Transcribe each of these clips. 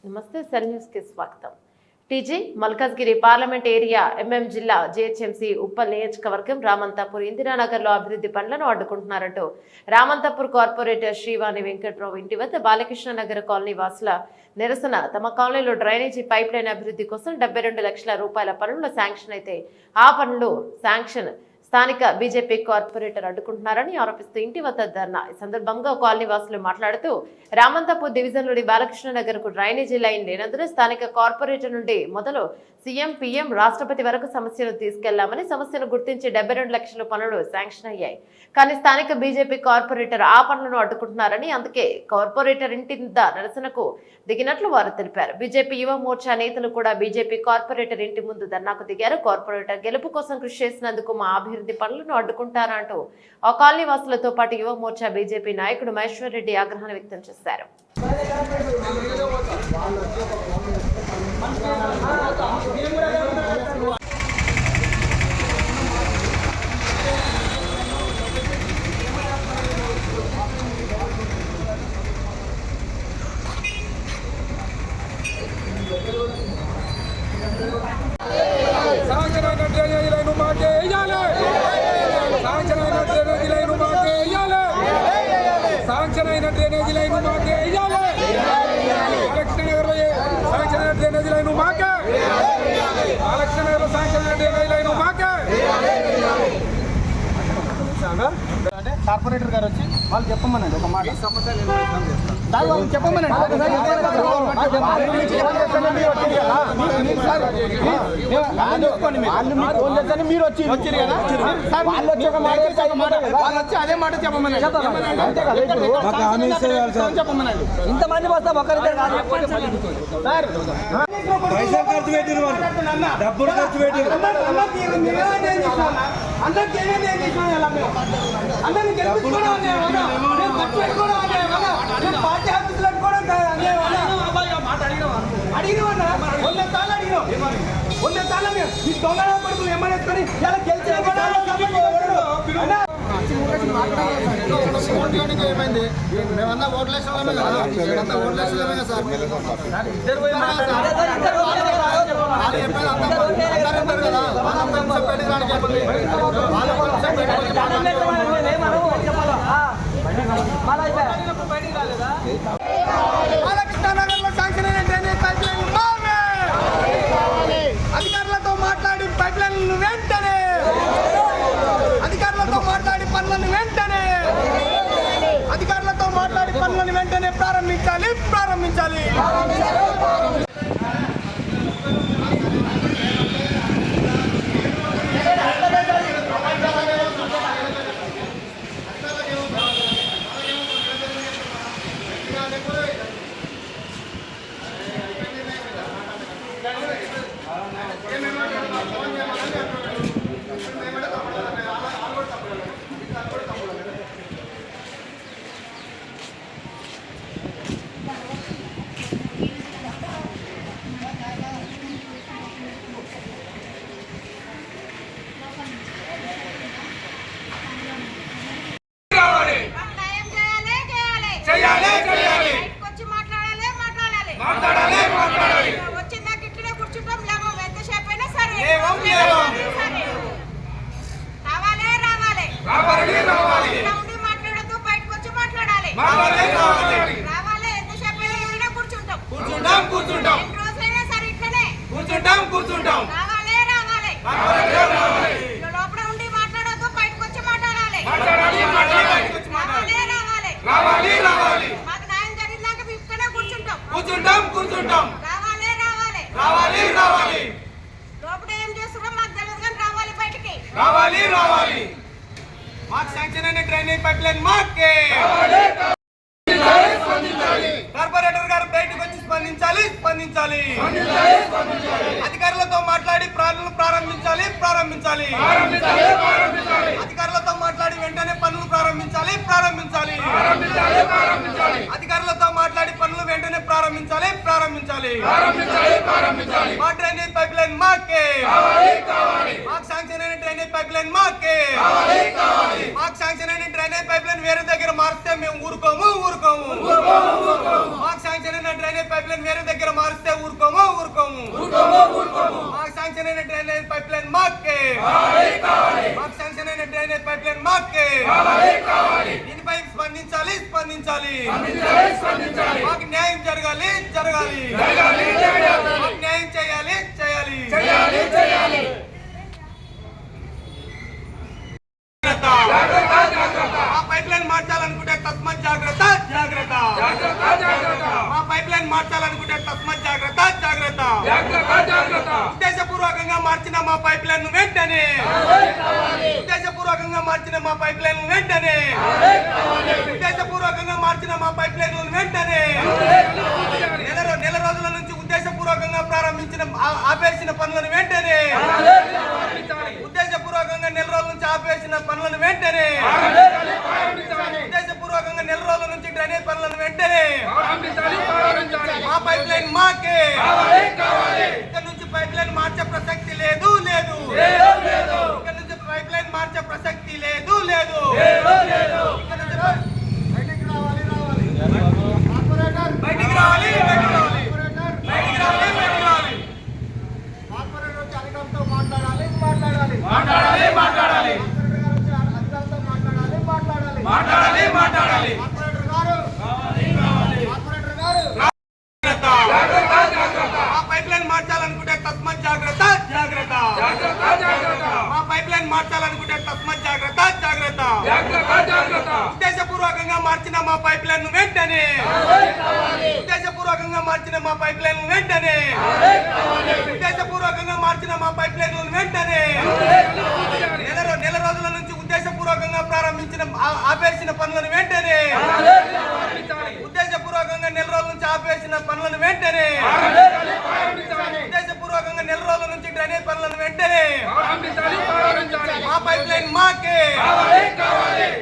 నమస్తే sun news కి స్వాగతం. TG Malkajgiri parliament area MM జిల్లా జీహెచ్ఎంసీ ఉప్పల్ నియోజకవర్గం రామంతాపూర్ ఇందిరానగర్ లో అభివృద్ధి పనులను అడ్డుకుంటున్నారంటూ రామంతాపూర్ కార్పొరేటర్ శ్రీవాణి వెంకట్రావు ఇంటి వద్ద బాలకృష్ణ నగర్ కాలనీ వాసుల నిరసన. తమ కాలనీలో డ్రైనేజీ పైప్ లైన్ అభివృద్ధి కోసం 72 లక్షల రూపాయల పనులు శాంక్షన్ అయితే ఆ పనులు శాంక్షన్ స్థానిక బీజేపీ కార్పొరేటర్ అడ్డుకుంటున్నారని ఆరోపిస్తూ ఇంటి వద్ద ధర్నా. ఈ సందర్భంగా కాలనీ వాసులు మాట్లాడుతూ రామంతాపూర్ డివిజన్లోని బాలకృష్ణ నగర్ కు డ్రైనేజీ లైన్ లేనందున స్థానిక కార్పొరేటర్ నుండి మొదలు సీఎం పీఎం రాష్ట్రపతి వరకు సమస్యను తీసుకెళ్లామని, సమస్యను గుర్తించి 72 లక్షల పనులు శాంక్షన్ అయ్యాయి. కానీ స్థానిక బీజేపీ కార్పొరేటర్ ఆ పనులను అడ్డుకుంటున్నారని, అందుకే కార్పొరేటర్ ఇంటి నిరసనకు దిగినట్లు వారు తెలిపారు. బీజేపీ యువ మోర్చా నేతలు కూడా బీజేపీ కార్పొరేటర్ ఇంటి ముందు ధర్నాకు దిగారు. కార్పొరేటర్ గెలుపు కోసం కృషి చేసినందుకు మా అభివృద్ధి పనులను అడ్డుకుంటారా అంటూ ఆ కాలనీ వాసులతో పాటు యువ మోర్చా బీజేపీ నాయకుడు మహేశ్వర్ రెడ్డి ఆగ్రహాన్ని వ్యక్తం చేశారు. శాంక్షన్ అయిన డ్రైనేజీ లైన్ మాకే వేయాలి. బాలకృష్ణ నగర్లో శాంక్షన్ అయిన డ్రైనేజీ లైన్ మాకే. బాలకృష్ణ నగర్లో శాంక్షన్ అయిన డ్రైనేజీ లైన్ మాకే. అంటే కార్పొరేటర్ గారు వచ్చి వాళ్ళు చెప్పమనండి ఒక మాట చెప్పమనండి. మీరు వచ్చి అదే మాట చెప్పమనండి. చెప్పమనండి. ఇంతమంది వస్తా ఒకరిద్దరు సార్ పైసలు ఖర్చు పెట్టిరు, డబ్బులు ఖర్చు పెట్టిరు. ఏమైంది మేమన్నా ఓట్లేసామే కదా, ఓట్లేసామే కదా సార్. బాలకృష్ణనగర్లో శాంక్షన్ అయిన డ్రైనేజ్ పైప్ లైన్ మావే. అధికారులతో మాట్లాడి పైప్ లైన్లను వెంటనే, అధికారులతో మాట్లాడి పనులను వెంటనే, అధికారులతో మాట్లాడి పనులను వెంటనే ప్రారంభించాలి. మాకు శాంక్షన్ అయిన డ్రైనేజ్ పైప్ లైన్ మాకే. కార్పొరేటర్ గారు బయటకు వచ్చి స్పందించాలి. అధికారులతో మాట్లాడి పనులు ప్రారంభించాలి. అధికారులతో మాట్లాడి వెంటనే పనులు ప్రారంభించాలి. అధికారులతో మాట్లాడి పనులు వెంటనే ప్రారంభించాలి. మా డ్రైనేజ్ పైప్ లైన్ మాకే మాకు శాంక్షన్ అయిన డ్రైనేజ్ పైప్ లైన్ మాకే మాకు శాంక్షన్ అయిన డ్రైనేజ్ పైప్ లైన్ వేరే దగ్గర మారిస్తే మేము ఊరుకోము మాకు శాంక్షన్ అయిన డ్రైనేజ్ పైప్ లైన్ వేరే దగ్గర మారిస్తే ఊరుకోము మాకు శాంక్షన్ అయిన డ్రైనేజ్ పైప్ లైన్ మాకే మాకు శాంక్షన్ అయిన డ్రైనేజ్ పైప్ లైన్ మాకే దీనిపై స్పందించాలి మాకు న్యాయం జరగాలి మాకు న్యాయం చేయాలి మా పైప్ లైన్ మార్చాలనుకుంటే తస్మాత్ జాగ్రత్త మా పైప్ లైన్ మార్చాలనుకుంటే తస్మాత్ జాగ్రత్త ఉద్దేశపూర్వకంగా మార్చిన మా పైప్ లైన్ వెంటనే ఉద్దేశపూర్వకంగా మార్చిన మా పైప్ లైన్ వెంటనే ఉద్దేశపూర్వకంగా మార్చిన మా పైప్ లైన్ వెంటనే నెల రోజుల నుంచి ఉద్దేశపూర్వకంగా ప్రారంభించిన ఆపేసిన పనులను వెంటనే ఉద్దేశపూర్వకంగా నెల రోజుల నుంచి ఆపేసిన పనులను వెంటనే ఉద్దేశపూర్వకంగా నెల రోజుల నుంచి డ్రైనేజ్ పనులను వెంటనే మా పైప్ లైన్ మాకే ఇక్కడ నుంచి పైప్ లైన్ మార్చే ప్రసక్తి లేదు ఇక్కడ నుంచి పైప్ లైన్ మార్చే ప్రసక్తి లేదు ఇక్కడ నుంచి బయటికి రావాలి మా పైప్ లైన్ మార్చాలనుకుంటే తస్మాత్ జాగ్రత్త మా పైప్ లైన్ మార్చాలనుకుంటే తస్మాత్ జాగ్రత్త ఉద్దేశపూర్వకంగా మార్చిన మా పైప్ లైన్ వెంటనే ఉద్దేశపూర్వకంగా మార్చిన మా పైప్ లైన్ వెంటనే ఉద్దేశపూర్వకంగా మార్చిన మా పైప్ లైన్ వెంటనే నెల రోజుల నుంచి ఉద్దేశపూర్వకంగా ప్రారంభించిన ఆపేసిన పనులను వెంటనే ఉద్దేశపూర్వకంగా నెల రోజుల నుంచి ఆపేసిన పనులను వెంటనే ఉద్దేశపూర్వకంగా నెల రోజుల నుంచి డ్రైనేజ్ పనులను వెంటనే మా పైప్ లైన్ మాకే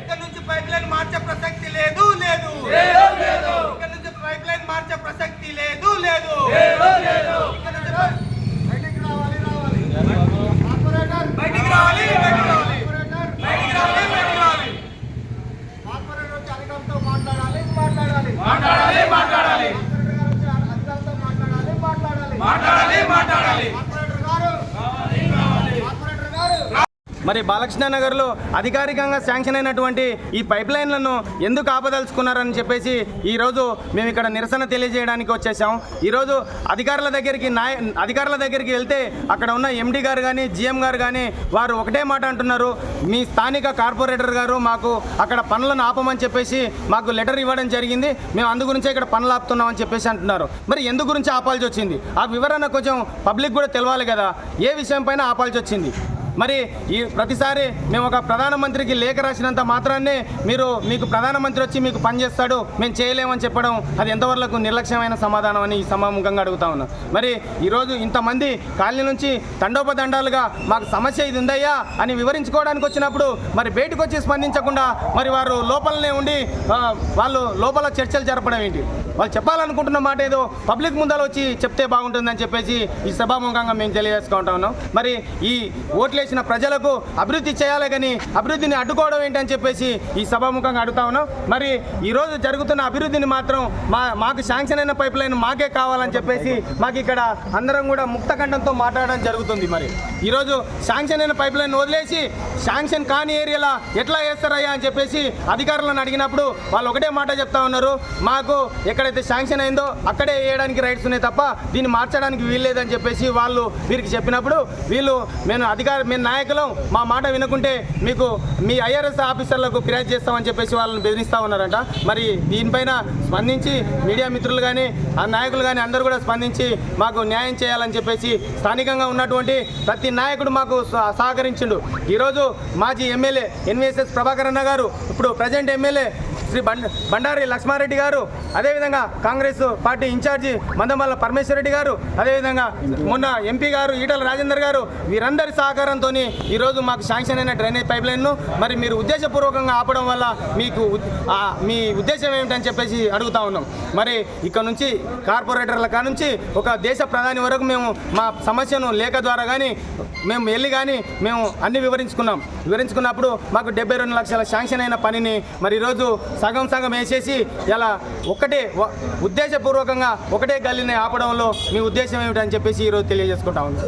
ఇక్కడ నుంచి పైప్ లైన్ మార్చే ప్రసక్తి లేదు ఇక్కడ నుంచి పైప్ లైన్ మార్చే ప్రసక్తి లేదు ఇక్కడ నుంచి బయటికి రావాలి మరి బాలకృష్ణ నగర్లో అధికారికంగా శాంక్షన్ అయినటువంటి ఈ పైప్ లైన్లను ఎందుకు ఆపదలుచుకున్నారని చెప్పేసి ఈరోజు మేము ఇక్కడ నిరసన తెలియజేయడానికి వచ్చేసాం. ఈరోజు అధికారుల దగ్గరికి వెళ్తే అక్కడ ఉన్న ఎండి గారు కానీ జిఎం గారు కానీ వారు ఒకటే మాట అంటున్నారు, మీ స్థానిక కార్పొరేటర్ గారు మాకు అక్కడ పనులను ఆపమని చెప్పేసి మాకు లెటర్ ఇవ్వడం జరిగింది, మేము అందు గురించే ఇక్కడ పనులు ఆపుతున్నామని చెప్పేసి అంటున్నారు. మరి ఎందు గురించి ఆపాల్సి వచ్చింది ఆ వివరణ కొంచెం పబ్లిక్ కూడా తెలవాలి కదా, ఏ విషయం పైన ఆపాల్సి వచ్చింది. మరి ఈ ప్రతిసారి మేము ఒక ప్రధానమంత్రికి లేఖ రాసినంత మాత్రాన్నే మీకు ప్రధానమంత్రి వచ్చి మీకు పని చేస్తాడు మేము చేయలేమని చెప్పడం అది ఎంతవరకు నిర్లక్ష్యమైన సమాధానం అని ఈ సమాముఖంగా అడుగుతా ఉన్నాం. మరి ఈరోజు ఇంతమంది కాలనీ నుంచి తండోపతండాలుగా మాకు సమస్య ఇది ఉందయ్యా అని వివరించుకోవడానికి వచ్చినప్పుడు మరి బయటకు వచ్చి స్పందించకుండా మరి వారు లోపలనే ఉండి వాళ్ళు లోపల చర్చలు జరపడం ఏంటి? వాళ్ళు చెప్పాలనుకుంటున్న మాట ఏదో పబ్లిక్ ముందర వచ్చి చెప్తే బాగుంటుందని చెప్పేసి ఈ సభాముఖంగా మేము తెలియజేసుకుంటా ఉన్నాం. మరి ఈ ఓట్లేసిన ప్రజలకు అభివృద్ధి చేయాలి కానీ అభివృద్ధిని అడ్డుకోవడం ఏంటని చెప్పేసి ఈ సభాముఖంగా అడుగుతా ఉన్నాం. మరి ఈరోజు జరుగుతున్న అభివృద్ధిని మాత్రం మాకు శాంక్షన్ అయిన పైప్ లైన్ మాకే కావాలని చెప్పేసి మాకు ఇక్కడ అందరం కూడా ముక్తకంఠంతో మాట్లాడడం జరుగుతుంది. మరి ఈరోజు శాంక్షన్ అయిన పైప్ లైన్ వదిలేసి శాంక్షన్ కాని ఏరియాలో ఎట్లా వేస్తారయ్యా అని చెప్పేసి అధికారులను అడిగినప్పుడు వాళ్ళు ఒకటే మాట చెప్తా ఉన్నారు, మాకు ఎక్కడైతే శాంక్షన్ అయిందో అక్కడే వేయడానికి రైట్స్ ఉన్నాయి తప్ప దీన్ని మార్చడానికి వీల్లేదని చెప్పేసి వాళ్ళు వీరికి చెప్పినప్పుడు వీళ్ళు మేము నాయకులం మా మాట వినుకుంటే మీకు మీ ఐఆర్ఎస్ ఆఫీసర్లకు ఫిర్యాదు చేస్తామని చెప్పేసి వాళ్ళని బెదిరిస్తూ ఉన్నారంట. మరి దీనిపైన స్పందించి మీడియా మిత్రులు కానీ ఆ నాయకులు కానీ అందరూ కూడా స్పందించి మాకు న్యాయం చేయాలని చెప్పేసి స్థానికంగా ఉన్నటువంటి ప్రతి నాయకుడు మాకు సహకరించిండు. ఈరోజు మాజీ ఎమ్మెల్యే ఎన్విఎస్ఎస్ ప్రభాకర్ అన్న గారు, ఇప్పుడు ప్రజెంట్ ఎమ్మెల్యే శ్రీ బండారి లక్ష్మారెడ్డి గారు, అదేవిధంగా కాంగ్రెస్ పార్టీ ఇన్ఛార్జి మందమల్ల పరమేశ్వర రెడ్డి గారు, అదేవిధంగా మొన్న ఎంపీ గారు ఈటల రాజేందర్ గారు, వీరందరి సహకారంతో ఈరోజు మాకు శాంక్షన్ అయిన డ్రైనేజ్ పైప్ లైన్ను మరి మీరు ఉద్దేశపూర్వకంగా ఆపడం వల్ల మీకు మీ ఉద్దేశం ఏమిటని చెప్పేసి అడుగుతా ఉన్నాం. మరి ఇక్కడ నుంచి కార్పొరేటర్ల కానుంచి ఒక దేశ ప్రధాని వరకు మేము మా సమస్యను లేఖ ద్వారా కానీ మేము వెళ్ళి కానీ మేము అన్ని వివరించుకున్నప్పుడు మాకు 72 లక్షల శాంక్షన్ అయిన పనిని మరి ఈరోజు సగం వేసేసి ఇలా ఉద్దేశపూర్వకంగా ఒకటే గల్లీని ఆపడంలో మీ ఉద్దేశం ఏమిటని చెప్పేసి ఈరోజు తెలియజేసుకుంటా ఉన్నాం.